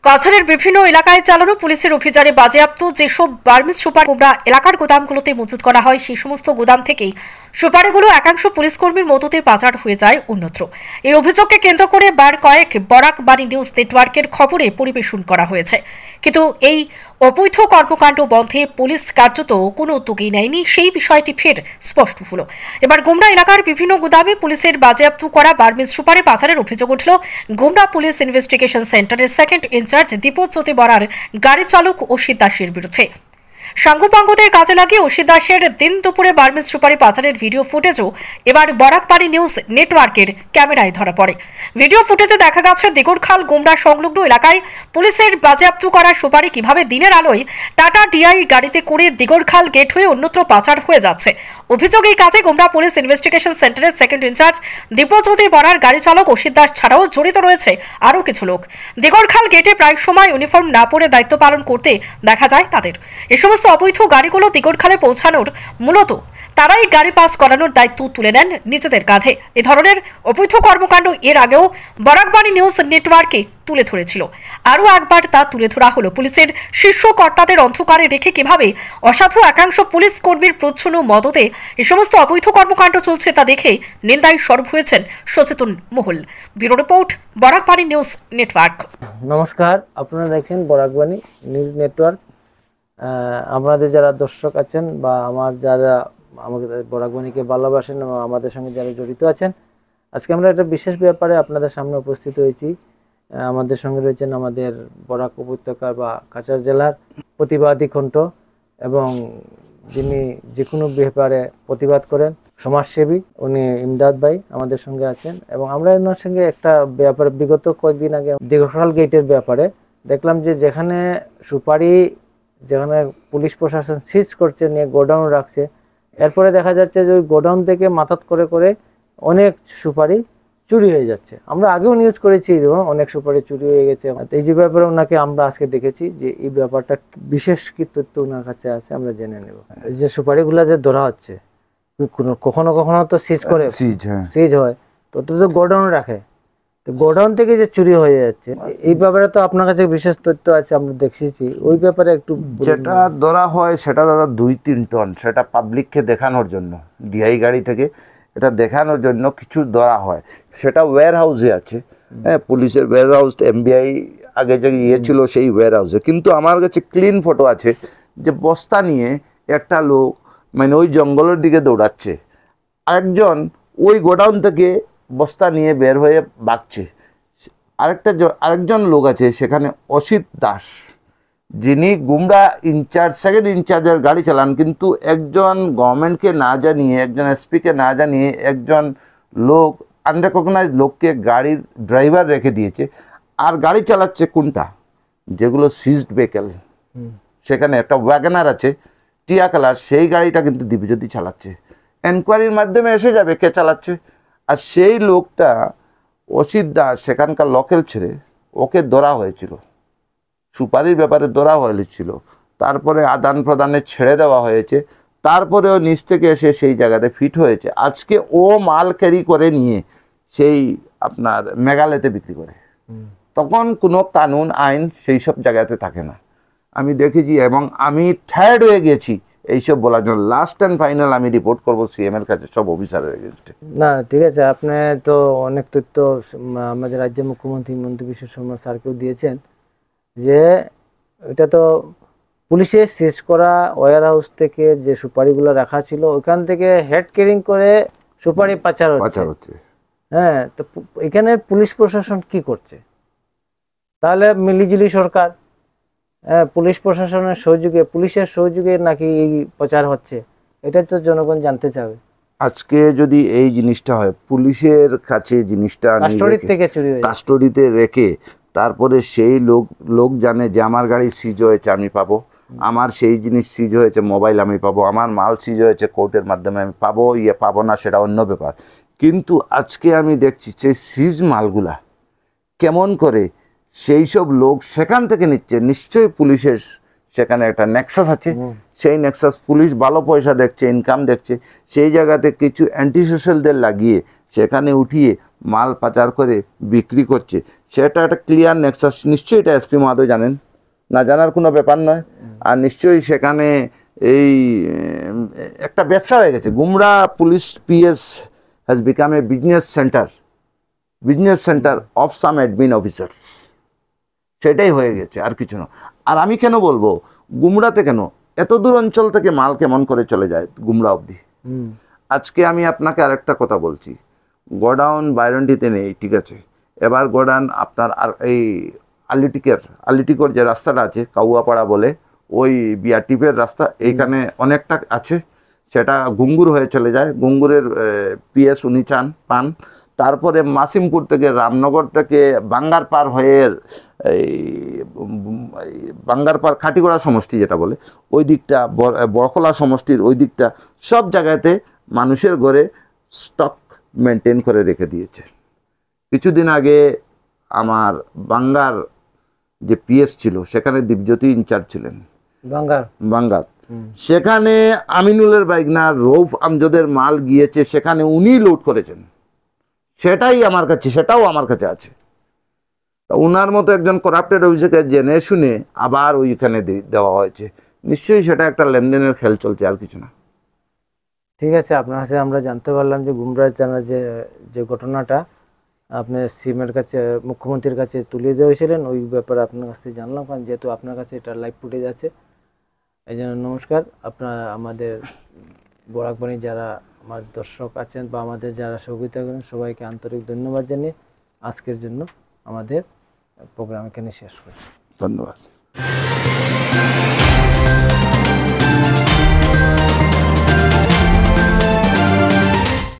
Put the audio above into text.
কাছাড়ের বিভিন্ন এলাকায় চালানো পুলিশের অভিযানে বাজেয়াপ্ত যেসব বার্মিজ সুপারি গোমরা এলাকার গোদামগুলোতে মজুত করা হয় সেই সমস্ত গোদাম থেকেই সুপারিগুলো একাংশ পুলিশ কর্মীর মদতে পাচার হয়ে যায় অন্যত্র। এই অভিযোগকে কেন্দ্র করে বার কয়েক বরাক বাণী নিউজ নেটওয়ার্কের খবরে পরিবেশন করা হয়েছে, কিন্তু এই অবৈধ কর্মকাণ্ড বন্ধে পুলিশ কার্যত কোনো উদ্যোগই নেয়নি। সেই বিষয়টি ফের স্পষ্ট হলো। এবার গোমরা এলাকার বিভিন্ন গোদামে পুলিশের বাজেয়াপ্ত করা বার্মিজ সুপারি পাচারের অভিযোগ উঠল গোমরা পুলিশ ইনভেস্টিগেশন সেন্টারের সেকেন্ড ইনচার্জ দীপজ্যোতি বরার গাড়ি চালক অসিত দাসের বিরুদ্ধে। সাঙ্গপাঙ্গদের কাজে লাগিয়ে অসিত দাসের দিন দুপুরে বার্মিজ সুপারি পাচারের ভিডিও ফুটেজও এবার বরাকবাড়ি নিউজ নেটওয়ার্কের ক্যামেরায় ধরা পড়ে। ভিডিও ফুটেজে দেখা গেছে দিগরখাল গোমরা সংলগ্ন এলাকায় পুলিশের বাজেয়াপ্ত করা সুপারি কিভাবে দিনের আলোয় টাটা ডিআই গাড়িতে করে দিগরখাল গেট হয়ে অন্যত্র পাচার হয়ে যাচ্ছে। অভিযোগ এই কাজে গোমরা পুলিশ ইনভেস্টিগেশন সেন্টারের সেকেন্ড ইনচার্জ দীপজ্যোতি বরার গাড়ি চালক অসিত দাস ছাড়াও জড়িত রয়েছে আরও কিছু লোক। দিগরখাল গেটে প্রায় সময় ইউনিফর্ম না পরে দায়িত্ব পালন করতে দেখা যায় তাদের। এ সমস্ত অবৈধ গাড়িগুলো দিগরখালে পৌঁছানোর মূলত তারাই গাড়ি পাস করানোর দায়িত্ব তুলে নেন নিজেদের কাঁধে। এ ধরনের অবৈধ কর্মকাণ্ড এর আগেও বরাকবাণী নিউজ নেটওয়ার্কে তুলে ধরেছিল। আরও একবার তা তুলে ধরা হলো পুলিশের শীর্ষ কর্তাদের অন্ধকারে রেখে কিভাবে অসাধু একাংশ পুলিশ কর্মীর প্রচ্ছন্ন মদতে এ সমস্ত অবৈধ কর্মকাণ্ড চলছে তা দেখে নিন্দায় সরব হয়েছেন সচেতন মহল। Bureau report, Barak Bani news network. নমস্কার, আপনারা দেখছেন বরাকবাণী নিউজ নেটওয়ার্ক। আমাদের যারা দর্শক আছেন বা আমার যারা আমাদের বরাকবাণীকে ভালোবাসেন এবং আমাদের সঙ্গে যারা জড়িত আছেন, আজকে আমরা একটা বিশেষ ব্যাপারে আপনাদের সামনে উপস্থিত হয়েছি। আমাদের সঙ্গে রয়েছেন আমাদের বরাক উপত্যকা বা কাছাড় জেলার প্রতিবাদী কণ্ঠ এবং যিনি যে কোনো ব্যাপারে প্রতিবাদ করেন, সমাজসেবী, উনি ইমদাদ ভাই আমাদের সঙ্গে আছেন। এবং আমরা ওনার সঙ্গে একটা ব্যাপারে বিগত কয়েকদিন আগে দিগরখাল গেটের ব্যাপারে দেখলাম যে যেখানে সুপারি, যেখানে পুলিশ প্রশাসন সিজ করছে, নিয়ে গোডাউন রাখছে, এরপরে দেখা যাচ্ছে যে ওই গোডাউন থেকে মাথাত করে করে অনেক সুপারি চুরি হয়ে যাচ্ছে। আমরা আগেও নিউজ করেছি অনেক সুপারি চুরি হয়ে গেছে। এই যে ব্যাপারে ওনাকে আমরা আজকে দেখেছি যে এই ব্যাপারটা বিশেষ কি তথ্য ওনার কাছে আছে আমরা জেনে নেব। এই যে সুপারিগুলো যে ধরা হচ্ছে, কখনো কখনো তো সিজ করে, সিজ হয় তো গোডাউন রাখে, গোডাউন থেকে যে চুরি হয়ে যাচ্ছে এই ব্যাপারে তো আপনার কাছে বিশেষ তথ্য আছে, আমরা দেখেছি। ওই ব্যাপারে একটু যেটা ধরা হয় সেটা দাদা 2-3 টন, সেটা পাবলিককে দেখানোর জন্য, ডিআই গাড়ি থেকে এটা দেখানোর জন্য কিছু ধরা হয়। সেটা ওয়্যার হাউসে আছে, হ্যাঁ, পুলিশের ওয়্যার হাউস, এমবিআই আগে যে ছিল সেই ওয়্যার হাউসে। কিন্তু আমার কাছে ক্লিন ফটো আছে যে বস্তা নিয়ে একটা লোক মানে ওই জঙ্গলের দিকে দৌড়াচ্ছে, আরেকজন ওই গোডাউন থেকে বস্তা নিয়ে বের হয়ে বাঁকছে। আরেকজন লোক আছে সেখানে অসিত দাস, যিনি গুমরা ইনচার্জ, সেকেন্ড ইনচার্জের গাড়ি চালান, কিন্তু একজন গভর্নমেন্টকে না জানিয়ে, একজন এসপিকে না জানিয়ে একজন লোক, আনরেকগনাইজ লোককে গাড়ির ড্রাইভার রেখে দিয়েছে। আর গাড়ি চালাচ্ছে কোনটা, যেগুলো সিজড ভেহিকেল, সেখানে একটা ওয়াগনার আছে টিয়া কালার, সেই গাড়িটা কিন্তু দীপজ্যোতি চালাচ্ছে। এনকোয়ারির মাধ্যমে এসে যাবে কে চালাচ্ছে। আর সেই লোকটা অসিত দাস সেখানকার লোকাল ছেড়ে, ওকে ধরা হয়েছিল, সুপারির ব্যাপারে ধরা হয়েছিল, তারপরে আদান প্রদানে ছেড়ে দেওয়া হয়েছে, তারপরে ও নিচ থেকে এসে সেই জায়গাতে ফিট হয়েছে। আজকে ও মাল ক্যারি করে নিয়ে সেই আপনার মেঘালয়তে বিক্রি করে। তখন কোনো কানুন আইন সেই সব জায়গাতে থাকে না, আমি দেখেছি। এবং আমি টায়ার্ড হয়ে গেছি এইসব বলার জন্য। লাস্ট অ্যান্ড ফাইনাল আমি রিপোর্ট করবো সিএম এর কাছে, সব অফিসারের এগেইনস্টে। না, ঠিক আছে, আপনি তো অনেক তথ্য আমাদের রাজ্যের মুখ্যমন্ত্রী মন্ত্রী বিশ্ব শর্মা স্যারকেও দিয়েছেন যে এটা তো পুলিশের সিজ করা ওয়্যার হাউস থেকে যে সুপারিগুলো রাখা ছিল ওইখান থেকে হেড ক্যারিং করে সুপারি পাচার হচ্ছে। হ্যাঁ, তো এখানে পুলিশ প্রশাসন কি করছে? তাহলে মিলিজুলি সরকার, পুলিশ প্রশাসনের সহযোগে, পুলিশের সহযোগে নাকি এই প্রচার হচ্ছে, এটা তো জনগণ জানতে চাবে। আজকে যদি এই জিনিসটা হয়, পুলিশের কাছে জিনিসটা কাস্টডিতে রেখে তারপরে সেই লোক জানে যে আমার গাড়ি সিজ হয়েছে, আমি পাবো, আমার সেই জিনিস সিজ হয়েছে, মোবাইল আমি পাবো, আমার মাল সিজ হয়েছে, কোর্টের মাধ্যমে আমি পাবো, পাবো না সেটা অন্য ব্যাপার। কিন্তু আজকে আমি দেখছি সেই সিজ মালগুলা কেমন করে সেই সব লোক সেখান থেকে নিচ্ছে। নিশ্চয়ই পুলিশের সেখানে একটা নেক্সাস আছে, সেই নেক্সাস পুলিশ ভালো পয়সা দেখছে, ইনকাম দেখছে, সেই জায়গাতে কিছু অ্যান্টি সোশ্যালদের লাগিয়ে সেখানে উঠিয়ে মাল পাচার করে বিক্রি করছে, সেটা একটা ক্লিয়ার নেক্সাস। নিশ্চয়ই এটা এসপি মহোদয় জানেন, না জানার কোনো ব্যাপার নয়। আর নিশ্চয়ই সেখানে এই একটা ব্যবসা হয়ে গেছে। গুমরা police PS has become a business centre of some admin officers. সেটাই হয়ে গেছে, আর কিছু না। আর আমি কেন বলবো গুমরাতে কেন এত দূর অঞ্চল থেকে মাল কেমন করে চলে যায় গুমরা অবধি? আজকে আমি আপনাকে আরেকটা কথা বলছি, গোডাউন বাইরনডিতে নেই, ঠিক আছে, এবার গোডাউন আপনার আর এই আলিটিকর যে রাস্তাটা আছে কাউয়াপাড়া বলে, ওই বিআরটিপের রাস্তা, এইখানে অনেকটা আছে, সেটা গুঙ্গুর হয়ে চলে যায়। গুঙ্গুরের পিএস উনি পান। তারপরে মাসিমপুর থেকে, রামনগর থেকে বাঙ্গার পার হয়ে এই বাঙ্গার পার খাটিগড়া সমষ্টি যেটা বলে, ওই দিকটা বড়খোলা সমষ্টির ওই দিকটা, সব জায়গাতে মানুষের ঘরে স্টক মেনটেন করে রেখে দিয়েছে। কিছুদিন আগে আমার বাঙ্গার যে পিএস ছিল, সেখানে দীপজ্যোতি ইনচার্জ ছিলেন বাঙ্গার, সেখানে আমিনুলের বাইকনা রৌফ আমজদের মাল গিয়েছে, সেখানে উনি লুট করেছেন। সেটাও আমার কাছে আছে। উনার মতো একজন করাপ্টেড অফিসারকে জেনে শুনে আবার ওইখানে দেওয়া হয়েছে। নিশ্চয়ই সেটা একটা লেনদেনের খেল চলছে, আর কিছু না। ঠিক আছে, আপনার কাছে আমরা জানতে পারলাম যে গুমরা জানা যে ঘটনাটা আপনি সিএমের কাছে, মুখ্যমন্ত্রীর কাছে তুলে দিয়েছিলেন, ওই ব্যাপারে আপনার কাছ থেকে জানলাম, কারণ যেহেতু আপনার কাছে এটা লাইভ ফুটেজ আছে। এই জন্য নমস্কার। আপনার আমাদের বরাকবাণী যারা আমার দর্শক আছেন বা আমাদের যারা সহযোগিতা করেন, সবাইকে আন্তরিক ধন্যবাদ জানিয়ে আজকের জন্য আমাদের প্রোগ্রাম এখানে শেষ করি। ধন্যবাদ।